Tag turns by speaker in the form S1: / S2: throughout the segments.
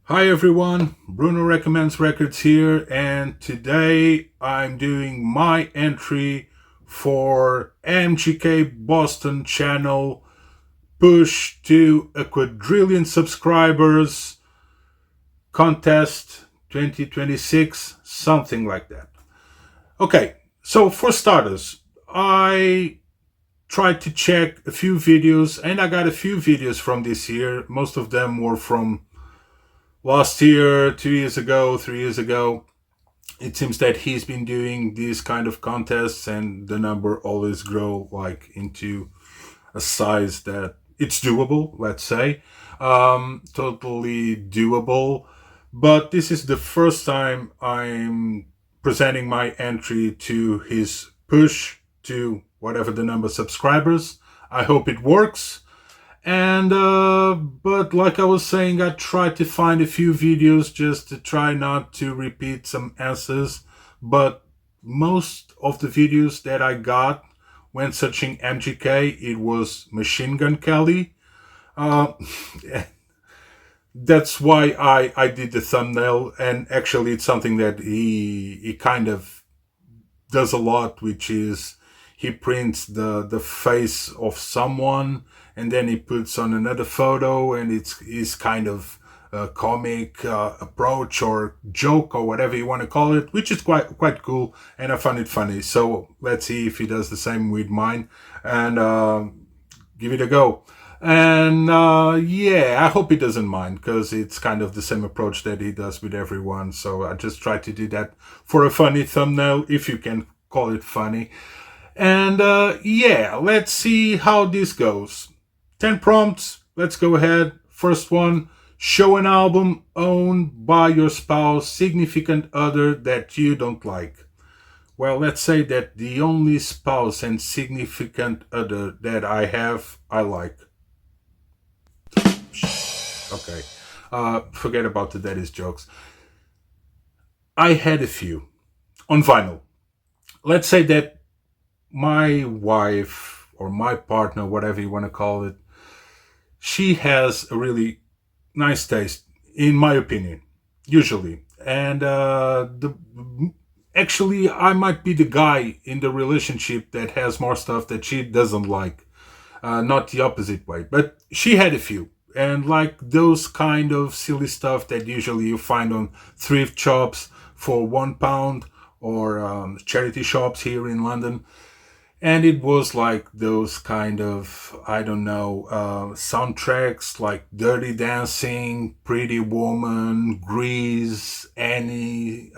S1: Hi everyone, Bruno Recommends Records here, and today I'm doing my entry for MGK Boston channel push to a quadrillion subscribers contest 2026, something like that. Okay, so for starters, I tried to check a few videos and I got a few videos from this year. Most of them were from last year, 2 years ago, 3 years ago. It seems that he's been doing these kind of contests and the number always grow like into a size that it's doable, let's say. Totally doable. But this is the first time I'm presenting my entry to his push to whatever the number of subscribers. I hope it works. And but like I was saying, I tried to find a few videos just to try not to repeat some answers. But most of the videos that I got when searching MGK, it was Machine Gun Kelly. Uh, that's why I did the thumbnail, and actually it's something that he kind of does a lot, which is he prints the face of someone and then he puts on another photo, and it's his kind of comic approach or joke or whatever you want to call it, which is quite cool, and I find it funny. So let's see if he does the same with mine, and give it a go. And yeah, I hope he doesn't mind because it's kind of the same approach that he does with everyone. So I just try to do that for a funny thumbnail, if you can call it funny. And yeah, let's see how this goes. 10 prompts. Let's go ahead. First one: show an album owned by your spouse, significant other that you don't like. Well, let's say that the only spouse and significant other that I have, I like. Okay. Forget about the daddy's jokes. I had a few on vinyl. Let's say that my wife or my partner, whatever you want to call it, she has a really nice taste, in my opinion, usually. And actually, I might be the guy in the relationship that has more stuff that she doesn't like, not the opposite way. But she had a few. And like those kind of silly stuff that usually you find on thrift shops for £1 or charity shops here in London. And it was like those kind of, I don't know, soundtracks like Dirty Dancing, Pretty Woman, Grease, Annie.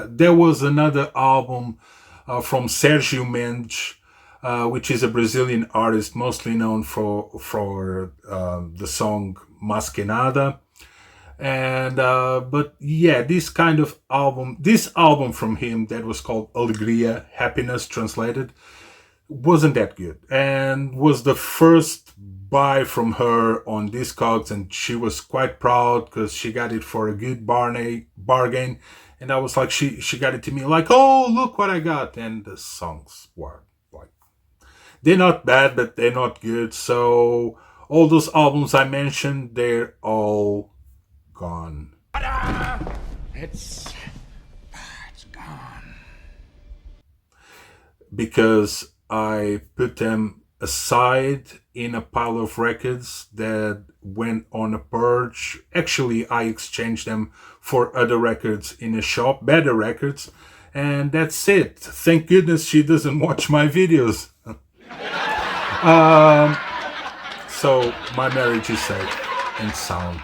S1: There was another album from Sergio Mendes, which is a Brazilian artist mostly known for the song Masquenada. And but yeah, this album from him that was called Alegria, Happiness translated, wasn't that good, and was the first buy from her on Discogs, and she was quite proud because she got it for a good bargain. And I was like, she got it to me like, oh, look what I got. And the songs were like, they're not bad, but they're not good. So all those albums I mentioned, they're all gone.
S2: It's it's gone.
S1: Because I put them aside in a pile of records that went on a purge. Actually, I exchanged them for other records in a shop, better records, and that's it. Thank goodness she doesn't watch my videos. So my marriage is safe and sound.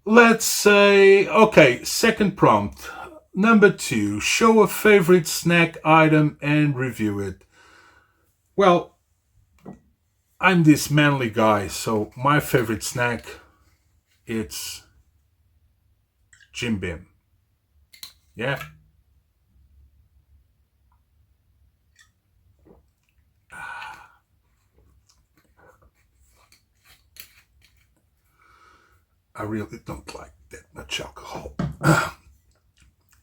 S1: Let's say, okay, second prompt. Number 2, show a favorite snack item and review it. Well, I'm this manly guy, so my favorite snack, it's Jim Beam. Yeah. I really don't like that much alcohol.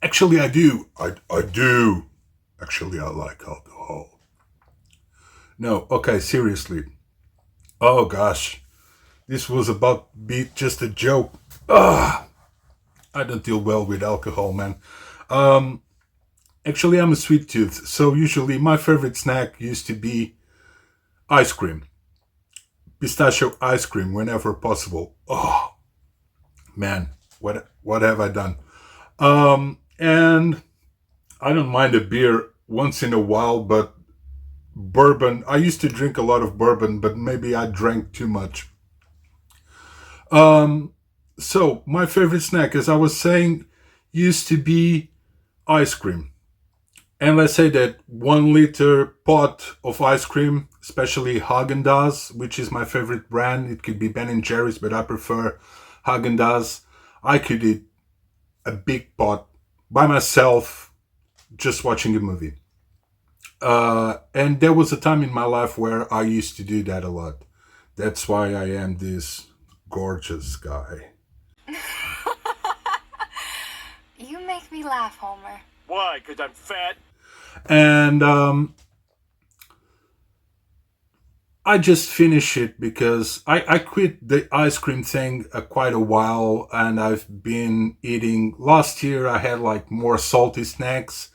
S1: Actually, I do. I do. Actually, I like alcohol. No, okay, seriously. Oh gosh, this was about be just a joke. Ugh. I don't deal well with alcohol, man. Um, Actually, I'm a sweet tooth, so usually my favorite snack used to be ice cream, pistachio ice cream, whenever possible. Oh man, what have I done? And I don't mind a beer once in a while, but bourbon. I used to drink a lot of bourbon, but maybe I drank too much. Um, so my favorite snack, as I was saying, used to be ice cream. And let's say that 1 liter pot of ice cream, especially Haagen-Dazs, which is my favorite brand. It could be Ben and Jerry's, but I prefer Haagen-Dazs. I could eat a big pot by myself just watching a movie. And there was a time in my life where I used to do that a lot. That's why I am this gorgeous guy.
S3: You make me laugh, Homer.
S2: Why? Because I'm fat?
S1: And I just finished it because I quit the ice cream thing quite a while, and I've been eating. Last year I had like more salty snacks,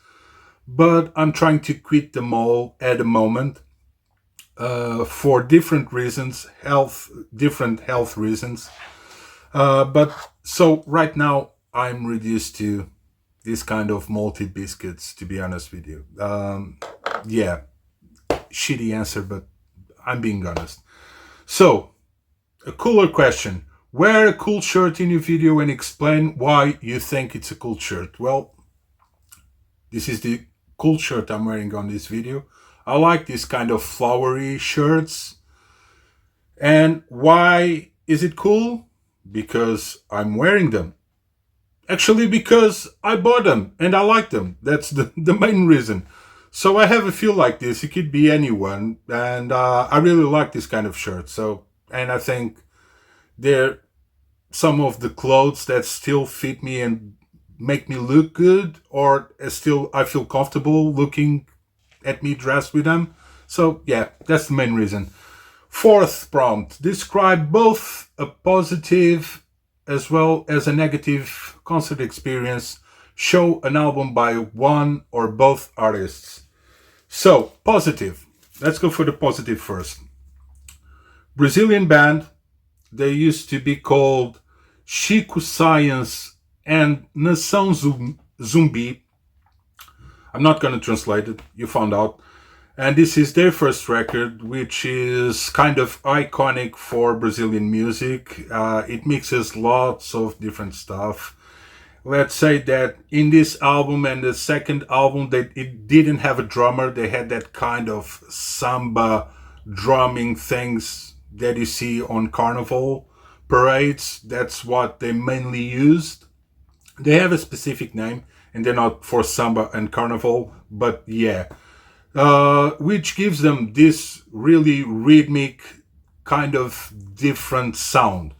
S1: but I'm trying to quit them all at the moment for different reasons, different health reasons. But so right now I'm reduced to this kind of malty biscuits, to be honest with you. Yeah, shitty answer, but I'm being honest. So, a cooler question. Wear a cool shirt in your video and explain why you think it's a cool shirt. Well, this is the cool shirt I'm wearing on this video. I like this kind of flowery shirts. And why is it cool? Because I'm wearing them. Actually, because I bought them and I like them. That's the main reason. So I have a feel like this. It could be anyone. And I really like this kind of shirt. So, and I think they're some of the clothes that still fit me and make me look good, or still I feel comfortable looking at me dressed with them. So yeah, that's the main reason. Fourth prompt. Describe both a positive as well as a negative concert experience. Show an album by one or both artists. So, positive. Let's go for the positive first. Brazilian band. They used to be called Chico Science and Nação Zumbi. I'm not going to translate it. You found out. And this is their first record, which is kind of iconic for Brazilian music. It mixes lots of different stuff. Let's say that in this album and the second album, that it didn't have a drummer. They had that kind of samba drumming things that you see on carnival parades. That's what they mainly used. They have a specific name, and they're not for samba and carnival, but yeah. Which gives them this really rhythmic, kind of different sound.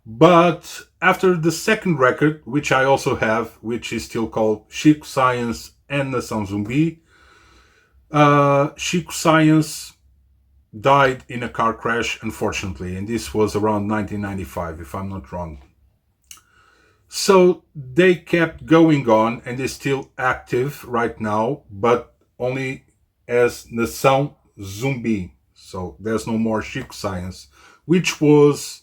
S1: But after the second record, which I also have, which is still called Chico Science and Nação Zumbi, Chico Science died in a car crash, unfortunately, and this was around 1995, if I'm not wrong. So they kept going on, and they're still active right now, but only as Nação Zumbi. So there's no more Chico Science, which was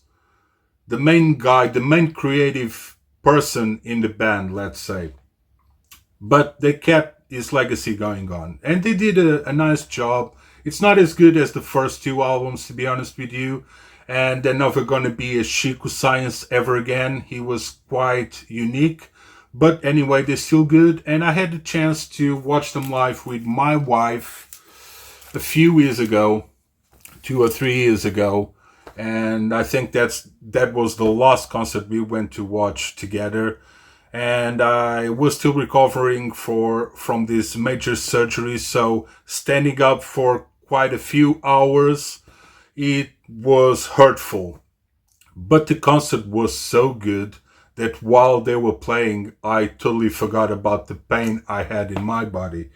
S1: the main guy, the main creative person in the band, let's say. But they kept his legacy going on. And they did a nice job. It's not as good as the first two albums, to be honest with you. And they're never going to be a Chico Science ever again. He was quite unique. But anyway, they're still good. And I had the chance to watch them live with my wife a few years ago, 2 or 3 years ago. And I think that was the last concert we went to watch together. And I was still recovering from this major surgery, so standing up for quite a few hours, it was hurtful. But the concert was so good that while they were playing, I totally forgot about the pain I had in my body.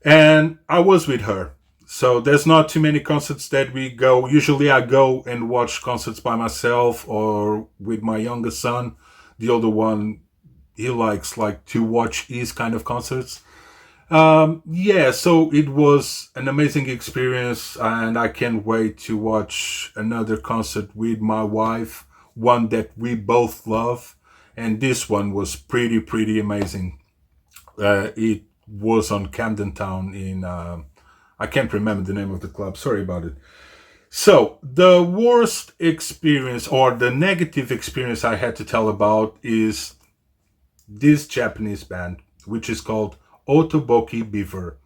S1: And I was with her. So there's not too many concerts that we go. Usually I go and watch concerts by myself or with my younger son. The older one he likes like to watch these kind of concerts. Yeah, so it was an amazing experience, and I can't wait to watch another concert with my wife, one that we both love. And this one was pretty amazing. It was on Camden Town in, I can't remember the name of the club, sorry about it. So, the worst experience or the negative experience I had to tell about is this Japanese band, which is called Otoboki Beaver.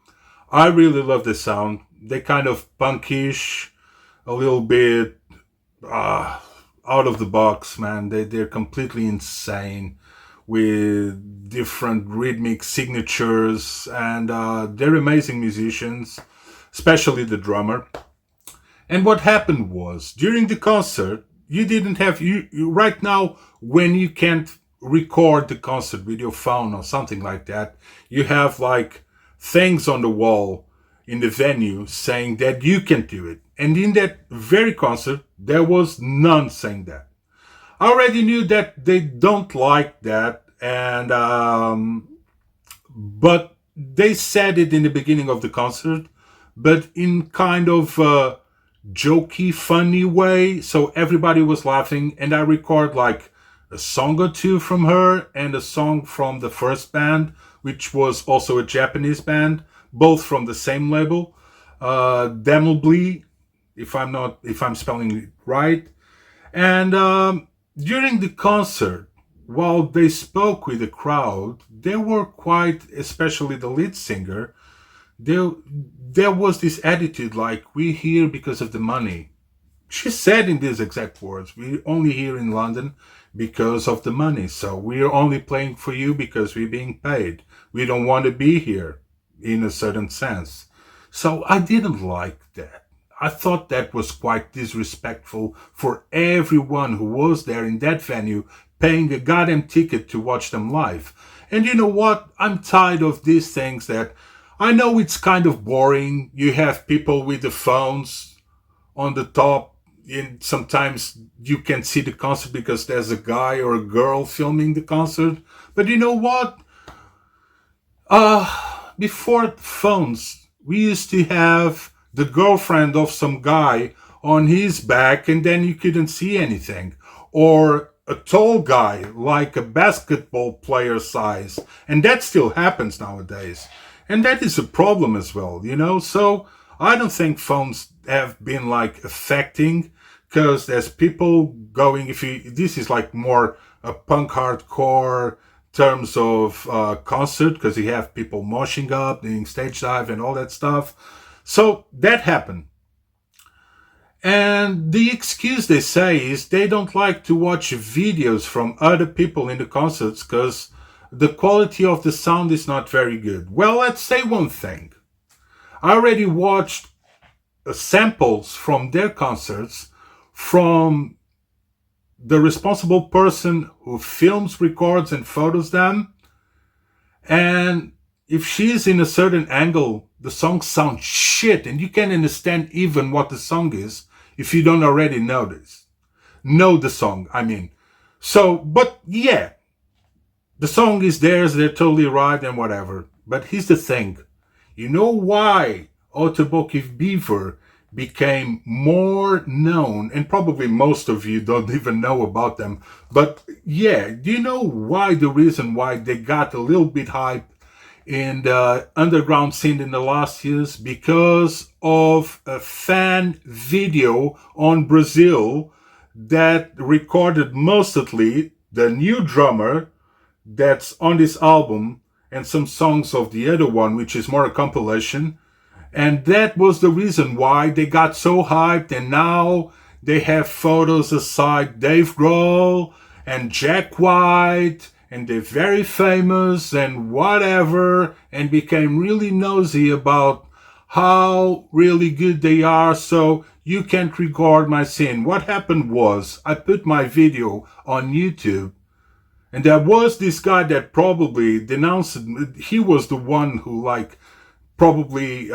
S1: I really love the sound. They kind of punkish, a little bit out of the box, man. They're completely insane with different rhythmic signatures, and they're amazing musicians, especially the drummer. And what happened was during the concert, you didn't have right now when you can't record the concert with your phone or something like that, you have like things on the wall in the venue saying that you can do it. And in that very concert, there was none saying that. I already knew that they don't like that, and but they said it in the beginning of the concert, but in kind of jokey, funny way. So everybody was laughing, and I record like a song or two from her and a song from the first band, which was also a Japanese band, both from the same label, Demolblee, if I'm spelling it right. And during the concert, while they spoke with the crowd, they were quite, especially the lead singer, there was this attitude like, we're here because of the money. She said in these exact words, we're only here in London because of the money. So we're only playing for you because we're being paid. We don't want to be here in a certain sense. So I didn't like that. I thought that was quite disrespectful for everyone who was there in that venue paying a goddamn ticket to watch them live. And you know what? I'm tired of these things that I know it's kind of boring. You have people with the phones on the top, and sometimes you can see the concert because there's a guy or a girl filming the concert. But you know what? Before phones, we used to have the girlfriend of some guy on his back, and then you couldn't see anything. Or a tall guy, like a basketball player size. And that still happens nowadays. And that is a problem as well, you know? So I don't think phones have been like affecting, because there's people going, this is like more a punk hardcore terms of concert, because you have people moshing up, doing stage dive and all that stuff. So that happened. And the excuse they say is they don't like to watch videos from other people in the concerts because the quality of the sound is not very good. Well, let's say one thing. I already watched samples from their concerts from the responsible person who films, records, and photos them. And if she's in a certain angle, the song sounds shit, and you can't understand even what the song is if you don't already know the song, I mean. So, but yeah, the song is theirs, they're totally right and whatever. But here's the thing. You know why Otoboki Beaver became more known, and probably most of you don't even know about them, but yeah, do you know why, the reason why they got a little bit hype in the underground scene in the last years? Because of a fan video on Brazil that recorded mostly the new drummer that's on this album and some songs of the other one, which is more a compilation. And that was the reason why they got so hyped, and now they have photos aside Dave Grohl and Jack White, and they're very famous and whatever, and became really nosy about how really good they are, so you can't record my scene. What happened was, I put my video on YouTube, and there was this guy that probably denounced it. He was the one who like probably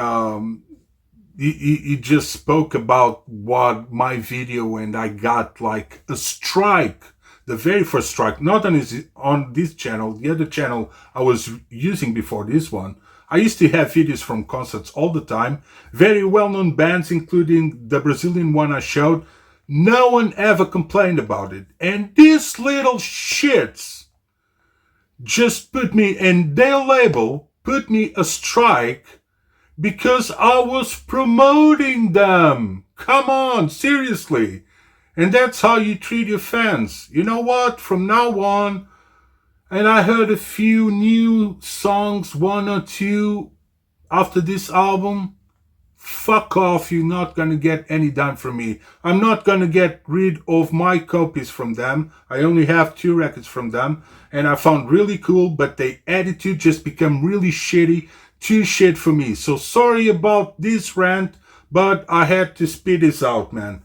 S1: he just spoke about what my video, and I got like a strike the very first track, not on this channel, the other channel I was using before this one. I used to have videos from concerts all the time, very well-known bands, including the Brazilian one I showed. No one ever complained about it. And these little shits just put me, and their label put me a strike because I was promoting them. Come on, seriously. And that's how you treat your fans. You know what? From now on, and I heard a few new songs, one or two, after this album. Fuck off, you're not gonna get any dime from me. I'm not gonna get rid of my copies from them. I only have 2 records from them, and I found really cool, but their attitude just became really shitty, too shit for me. So sorry about this rant, but I had to spit this out, man.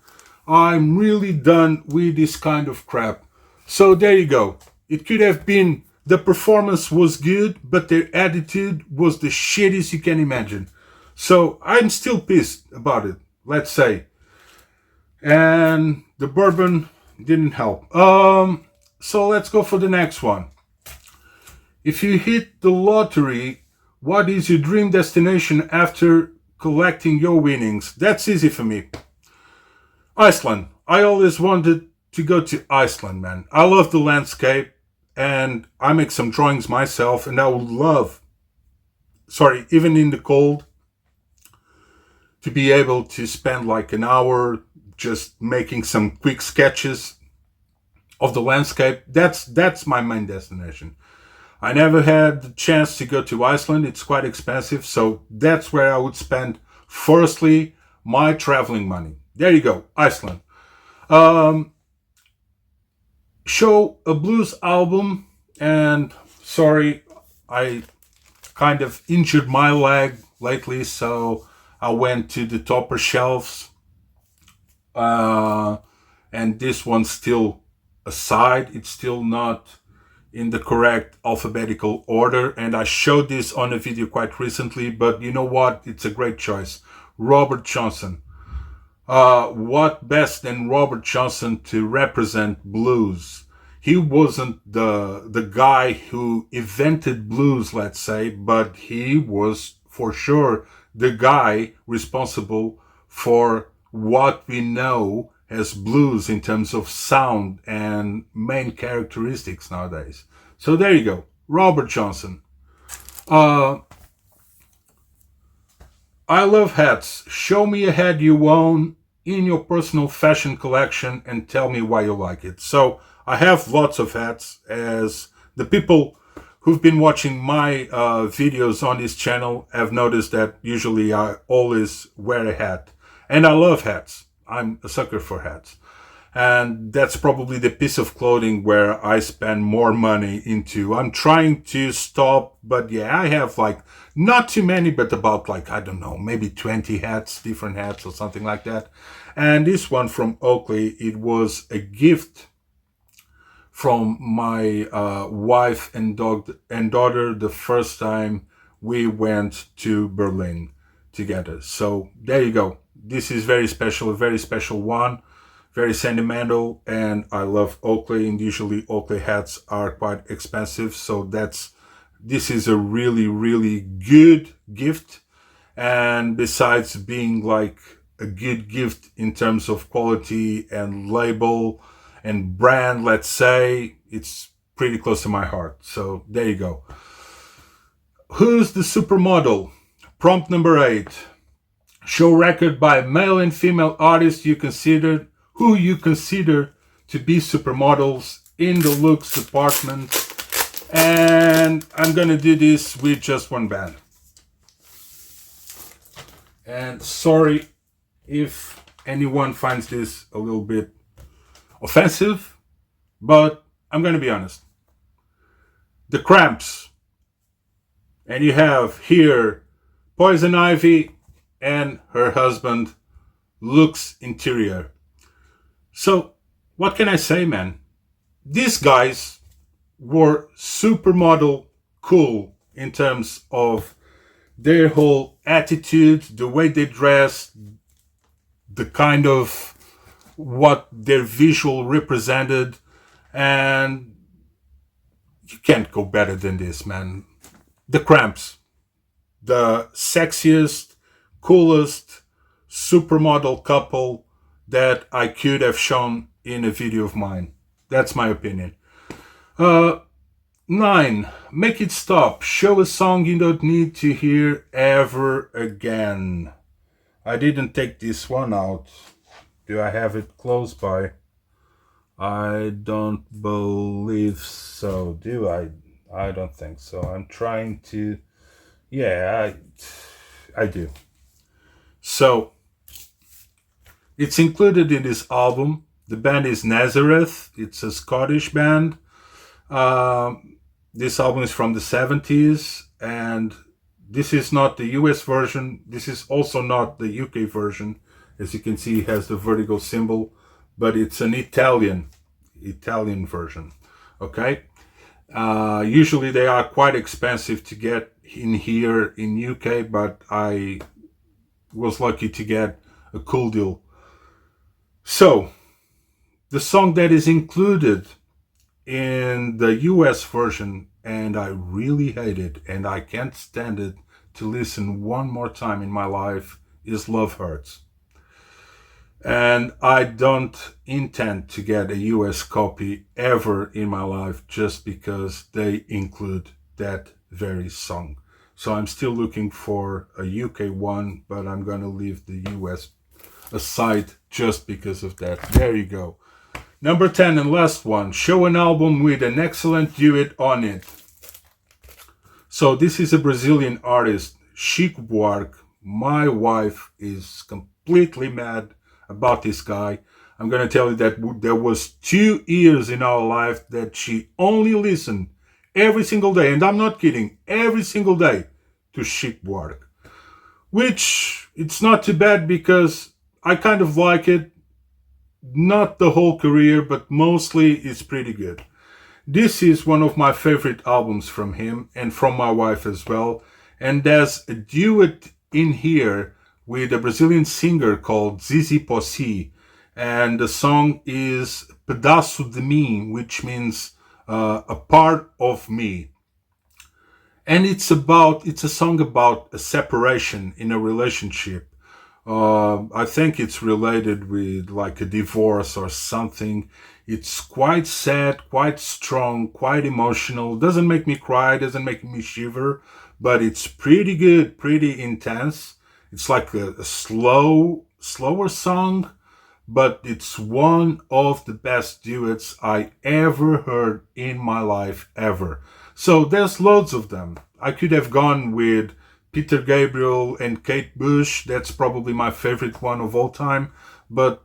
S1: I'm really done with this kind of crap. So there you go. It could have been the performance was good, but their attitude was the shittiest you can imagine. So I'm still pissed about it, let's say. And the bourbon didn't help. So let's go for the next one. If you hit the lottery, what is your dream destination after collecting your winnings? That's easy for me. Iceland. I always wanted to go to Iceland, man. I love the landscape, and I make some drawings myself, and I would love, even in the cold, to be able to spend like an hour just making some quick sketches of the landscape. That's my main destination. I never had the chance to go to Iceland. It's quite expensive, so that's where I would spend firstly my traveling money. There you go, Iceland. Show a blues album, and sorry, I kind of injured my leg lately, so I went to the topper shelves, and this one's still aside. It's still not in the correct alphabetical order, and I showed this on a video quite recently, but you know what? It's a great choice. Robert Johnson. What best than Robert Johnson to represent blues? He wasn't the guy who invented blues, let's say, but he was for sure the guy responsible for what we know as blues in terms of sound and main characteristics nowadays. So there you go, Robert Johnson. I love hats. Show me a hat you own in your personal fashion collection and tell me why you like it. So I have lots of hats, as the people who've been watching my videos on this channel have noticed that usually I always wear a hat. And I love hats. I'm a sucker for hats. And that's probably the piece of clothing where I spend more money into. I'm trying to stop, but yeah, I have like not too many, but about like, I don't know, maybe 20 hats, different hats or something like that. And this one from Oakley, it was a gift from my wife and daughter the first time we went to Berlin together. So there you go. This is very special, a very special one, very sentimental, and I love Oakley, and usually Oakley hats are quite expensive. So this is a really, really good gift. And besides being like a good gift in terms of quality and label and brand, let's say, it's pretty close to my heart. So there you go. Who's the supermodel? Prompt number 8. Show record by male and female artists who you consider to be supermodels in the looks department. And I'm gonna do this with just one band. And sorry if anyone finds this a little bit offensive, but I'm going to be honest. The Cramps. And you have here Poison Ivy and her husband, Lux Interior. So, what can I say, man? These guys were supermodel cool in terms of their whole attitude, the way they dress, the kind of what their visual represented, And you can't go better than this, man. The Cramps, the sexiest, coolest supermodel couple that I could have shown in a video of mine. That's my opinion. 9. Make it stop. Show a song you don't need to hear ever again. I didn't take this one out. Do I have it close by? I don't believe so. Do I? I don't think so. I'm trying to... Yeah, I do. So, it's included in this album. The band is Nazareth. It's a Scottish band. This album is from the 70s, and this is not the US version. This is also not the UK version. As you can see, it has the vertical symbol, but it's an Italian version. Okay? Usually they are quite expensive to get in here in UK, but I was lucky to get a cool deal. So, the song that is included in the US version, and I really hate it, and I can't stand it to listen one more time in my life, is Love Hurts. And I don't intend to get a US copy ever in my life just because they include that very song. So I'm still looking for a UK one, but I'm gonna leave the US aside just because of that. There you go. Number 10 and last one, show an album with an excellent duet on it. So this is a Brazilian artist, Chico Buarque. My wife is completely mad about this guy. I'm going to tell you that there was 2 years in our life that she only listened every single day, and I'm not kidding, every single day to Chico Buarque. Which, it's not too bad because I kind of like it. Not the whole career, but mostly it's pretty good. This is one of my favorite albums from him and from my wife as well. And there's a duet in here with a Brazilian singer called Zizi Possi. And the song is Pedaço de Mim, which means a part of me. And it's a song about a separation in a relationship. I think it's related with like a divorce or something. It's quite sad, quite strong, quite emotional. Doesn't make me cry, doesn't make me shiver, but it's pretty good, pretty intense. It's like a slower song, but it's one of the best duets I ever heard in my life, ever. So there's loads of them. I could have gone with Peter Gabriel and Kate Bush. That's probably my favorite one of all time, but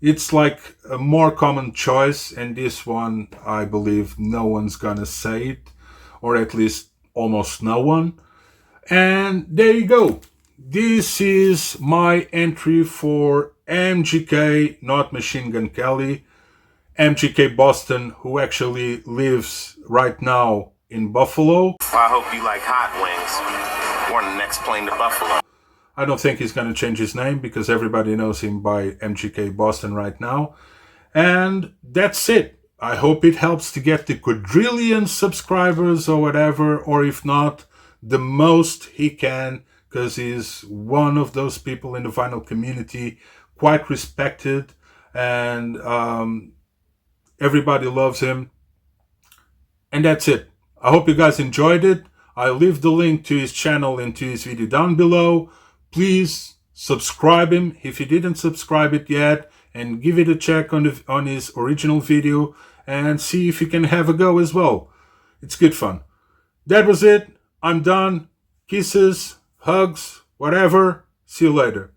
S1: it's like a more common choice, and this one, I believe no one's gonna say it, or at least almost no one. And there you go. This is my entry for MGK, not Machine Gun Kelly. MGK Boston, who actually lives right now in Buffalo.
S4: I hope you like hot wings. We're on the next plane to Buffalo.
S1: I don't think he's going to change his name because everybody knows him by MGK Boston right now. And that's it. I hope it helps to get the quadrillion subscribers or whatever, or if not, the most he can, because he's one of those people in the vinyl community, quite respected, and everybody loves him. And that's it. I hope you guys enjoyed it. I'll leave the link to his channel and to his video down below. Please subscribe him if you didn't subscribe it yet, and give it a check on his original video and see if you can have a go as well. It's good fun. That was it. I'm done. Kisses, hugs, whatever. See you later.